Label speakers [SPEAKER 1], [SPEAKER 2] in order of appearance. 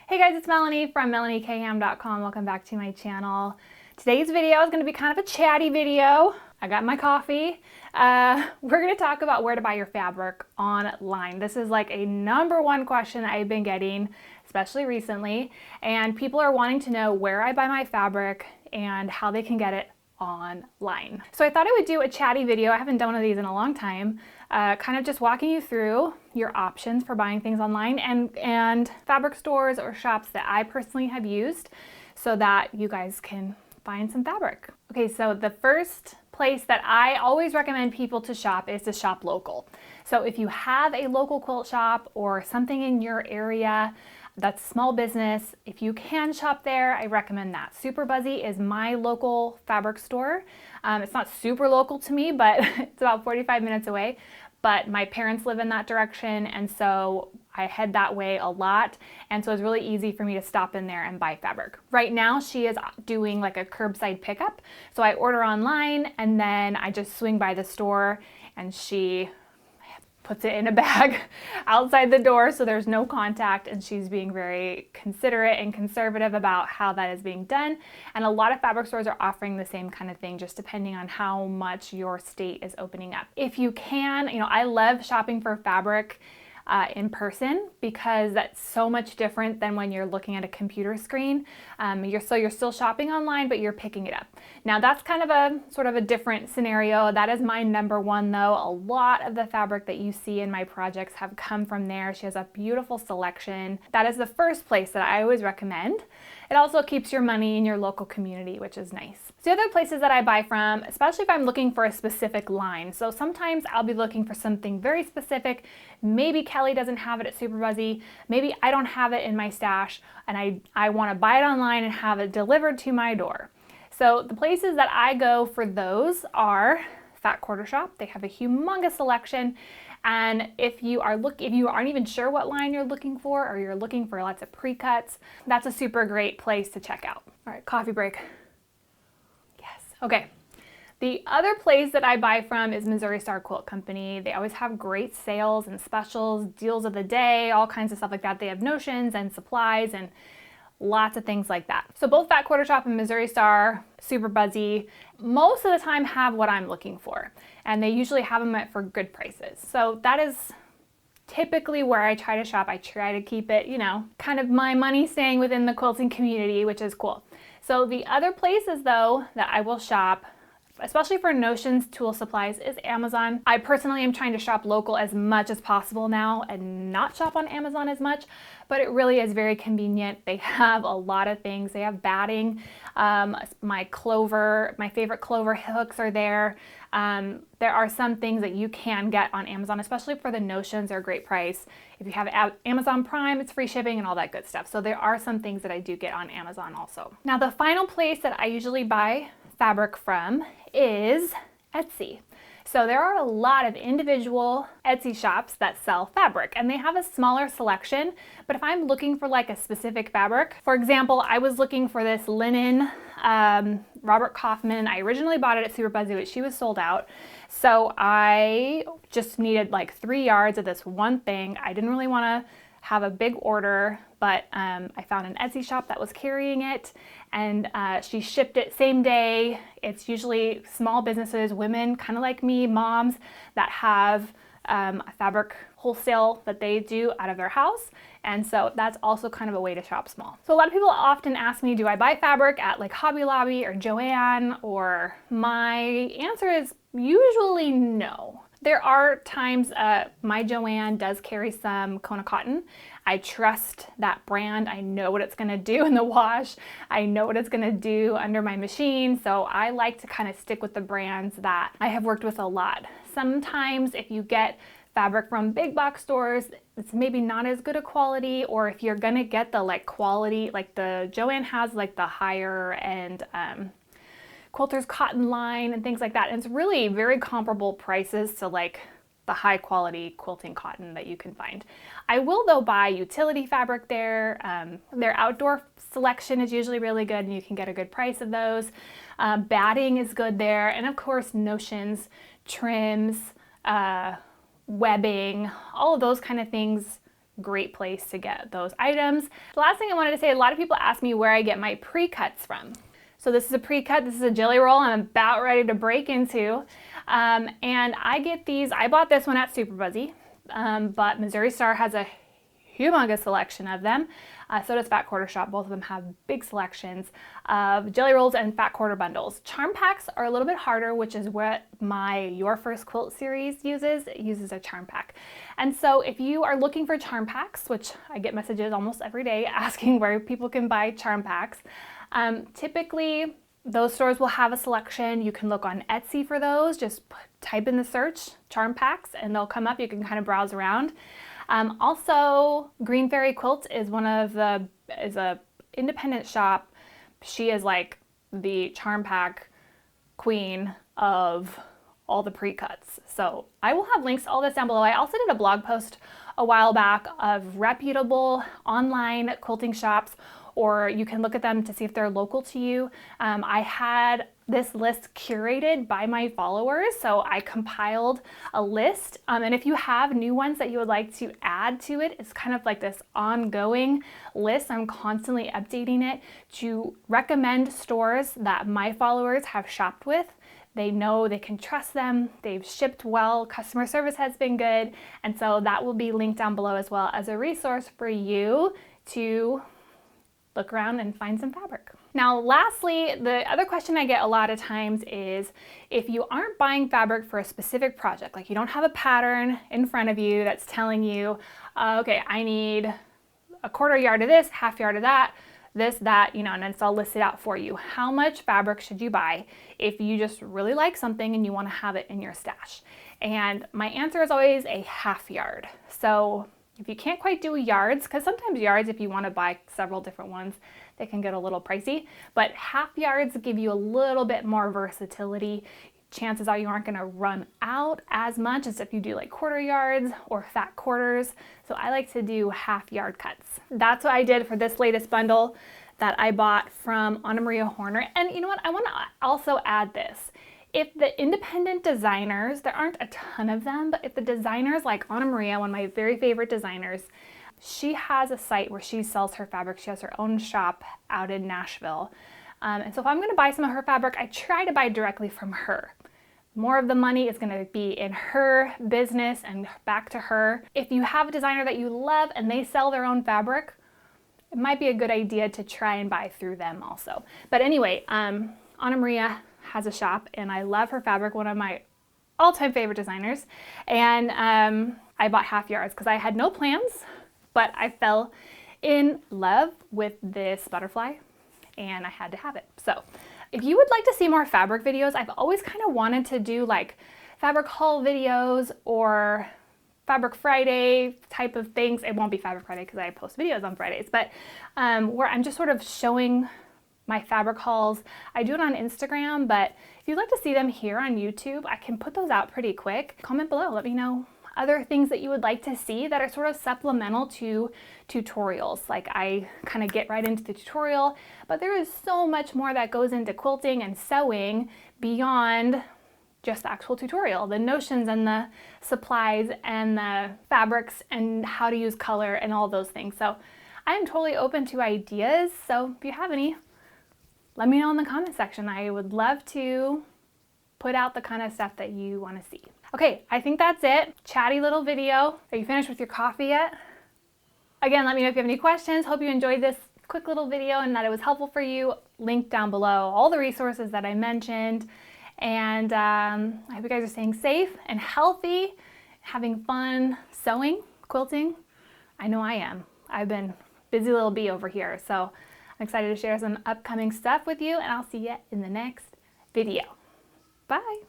[SPEAKER 1] Hey guys, it's Melanie from melaniekam.com. Welcome back to my channel. Today's video is going to be kind of a chatty video. I got my coffee. We're going to talk about where to buy your fabric online. This is like a #1 question I've been getting, especially recently, and people are wanting to know where I buy my fabric and how they can get it online. So I thought I would do a chatty video. I haven't done one of these in a long time. Kind of just walking you through your options for buying things online and fabric stores or shops that I personally have used so that you guys can find some fabric. Okay, so the first place that I always recommend people to shop is to shop local. So if you have a local quilt shop or something in your area that's small business, if you can shop there, I recommend that. Super Buzzy is my local fabric store. It's not super local to me, but it's about 45 minutes away. But my parents live in that direction, and so I head that way a lot. And so it's really easy for me to stop in there and buy fabric. Right now, she is doing like a curbside pickup. So I order online and then I just swing by the store and she puts it in a bag outside the door so there's no contact, and she's being very considerate and conservative about how that is being done. And a lot of fabric stores are offering the same kind of thing, just depending on how much your state is opening up. If you can, I love shopping for fabric in person because that's so much different than when you're looking at a computer screen. You're still shopping online, but you're picking it up. Now that's kind of a sort of a different scenario. That is my #1 though. A lot of the fabric that you see in my projects have come from there. She has a beautiful selection. That is the first place that I always recommend. It also keeps your money in your local community, which is nice. So the other places that I buy from, especially if I'm looking for a specific line. So sometimes I'll be looking for something very specific. Maybe Kelly doesn't have it at Super Buzzy. Maybe I don't have it in my stash and I want to buy it online and have it delivered to my door. So the places that I go for those are Fat Quarter Shop. They have a humongous selection. And if you aren't even sure what line you're looking for, or you're looking for lots of pre-cuts, that's a super great place to check out. All right, coffee break. Yes, okay. The other place that I buy from is Missouri Star Quilt Company. They always have great sales and specials, deals of the day, all kinds of stuff like that. They have notions and supplies and lots of things like that. So both Fat Quarter Shop and Missouri Star, Super Buzzy, most of the time have what I'm looking for. And they usually have them for good prices. So that is typically where I try to shop. I try to keep it, kind of my money staying within the quilting community, which is cool. So the other places though that I will shop, especially for notions, tool supplies, is Amazon. I personally am trying to shop local as much as possible now and not shop on Amazon as much, but it really is very convenient. They have a lot of things. They have batting, my favorite clover hooks are there. There are some things that you can get on Amazon, especially for the notions. They're a great price. If you have Amazon Prime, it's free shipping and all that good stuff. So there are some things that I do get on Amazon also. Now the final place that I usually buy fabric from is Etsy. So there are a lot of individual Etsy shops that sell fabric, and they have a smaller selection. But if I'm looking for like a specific fabric, for example, I was looking for this linen Robert Kaufman. I originally bought it at Super Buzzy, but she was sold out. So I just needed like 3 yards of this one thing. I didn't really want to have a big order, but I found an Etsy shop that was carrying it, and she shipped it same day. It's usually small businesses, women kind of like me, moms that have a fabric wholesale that they do out of their house. And so that's also kind of a way to shop small. So a lot of people often ask me, do I buy fabric at like Hobby Lobby or Joann? Or my answer is usually no. There are times my Joann does carry some Kona cotton. I trust that brand. I know what it's going to do in the wash. I know what it's going to do under my machine. So I like to kind of stick with the brands that I have worked with a lot. Sometimes if you get fabric from big box stores, it's maybe not as good a quality, or if you're going to get the quality, like the Joann has like the higher end Quilter's cotton line and things like that. And it's really very comparable prices to like the high quality quilting cotton that you can find. I will though buy utility fabric there. Their outdoor selection is usually really good and you can get a good price of those. Batting is good there. And of course notions, trims, webbing, all of those kind of things great place to get those items. The last thing I wanted to say, a lot of people ask me where I get my pre-cuts from. So this is a pre-cut, this is a jelly roll I'm about ready to break into. And I get these, I bought this one at Super Buzzy, but Missouri Star has a humongous selection of them. So does Fat Quarter Shop. Both of them have big selections of jelly rolls and fat quarter bundles. Charm packs are a little bit harder, which is what my Your First Quilt series uses. It uses a charm pack. And so if you are looking for charm packs, which I get messages almost every day asking where people can buy charm packs, typically those stores will have a selection. You can look on Etsy for those. Just type in the search charm packs and they'll come up. You can kind of browse around. Also, Green Fairy Quilts is is a independent shop. She is like the charm pack queen of all the pre-cuts. So I will have links to all this down below. I also did a blog post a while back of reputable online quilting shops, or you can look at them to see if they're local to you. I had this list curated by my followers, so I compiled a list. And if you have new ones that you would like to add to it, it's kind of like this ongoing list. I'm constantly updating it to recommend stores that my followers have shopped with. They know they can trust them, they've shipped well, customer service has been good, and so that will be linked down below as well as a resource for you to look around and find some fabric. Now, lastly, the other question I get a lot of times is if you aren't buying fabric for a specific project, like you don't have a pattern in front of you that's telling you, okay, I need a quarter yard of this, half yard of that, this, that, you know, and then so I'll list it out for you. How much fabric should you buy if you just really like something and you want to have it in your stash? And my answer is always a half yard. So if you can't quite do yards, because sometimes yards, if you want to buy several different ones, they can get a little pricey, but half yards give you a little bit more versatility. Chances are you aren't going to run out as much as if you do like quarter yards or fat quarters. So I like to do half yard cuts. That's what I did for this latest bundle that I bought from Anna Maria Horner. And you know what? I want to also add this. If the independent designers, there aren't a ton of them, but if the designers like Anna Maria, one of my very favorite designers, she has a site where she sells her fabric. She has her own shop out in Nashville. And so if I'm going to buy some of her fabric, I try to buy directly from her. More of the money is going to be in her business and back to her. If you have a designer that you love and they sell their own fabric, it might be a good idea to try and buy through them also. But anyway, Anna Maria has a shop and I love her fabric, one of my all-time favorite designers. And I bought half yards because I had no plans, but I fell in love with this butterfly and I had to have it. So if you would like to see more fabric videos, I've always kind of wanted to do like fabric haul videos or Fabric Friday type of things. It won't be Fabric Friday because I post videos on Fridays, but where I'm just sort of showing my fabric hauls. I do it on Instagram, but if you'd like to see them here on YouTube, I can put those out pretty quick. Comment below, let me know other things that you would like to see that are sort of supplemental to tutorials. Like I kind of get right into the tutorial, but there is so much more that goes into quilting and sewing beyond just the actual tutorial, the notions and the supplies and the fabrics and how to use color and all those things. So I'm totally open to ideas. So if you have any, let me know in the comment section. I would love to put out the kind of stuff that you want to see. Okay, I think that's it. Chatty little video. Are you finished with your coffee yet? Again, let me know if you have any questions. Hope you enjoyed this quick little video and that it was helpful for you. Link down below all the resources that I mentioned. And I hope you guys are staying safe and healthy, having fun sewing, quilting. I know I am. I've been busy little bee over here. So I'm excited to share some upcoming stuff with you and I'll see you in the next video. Bye.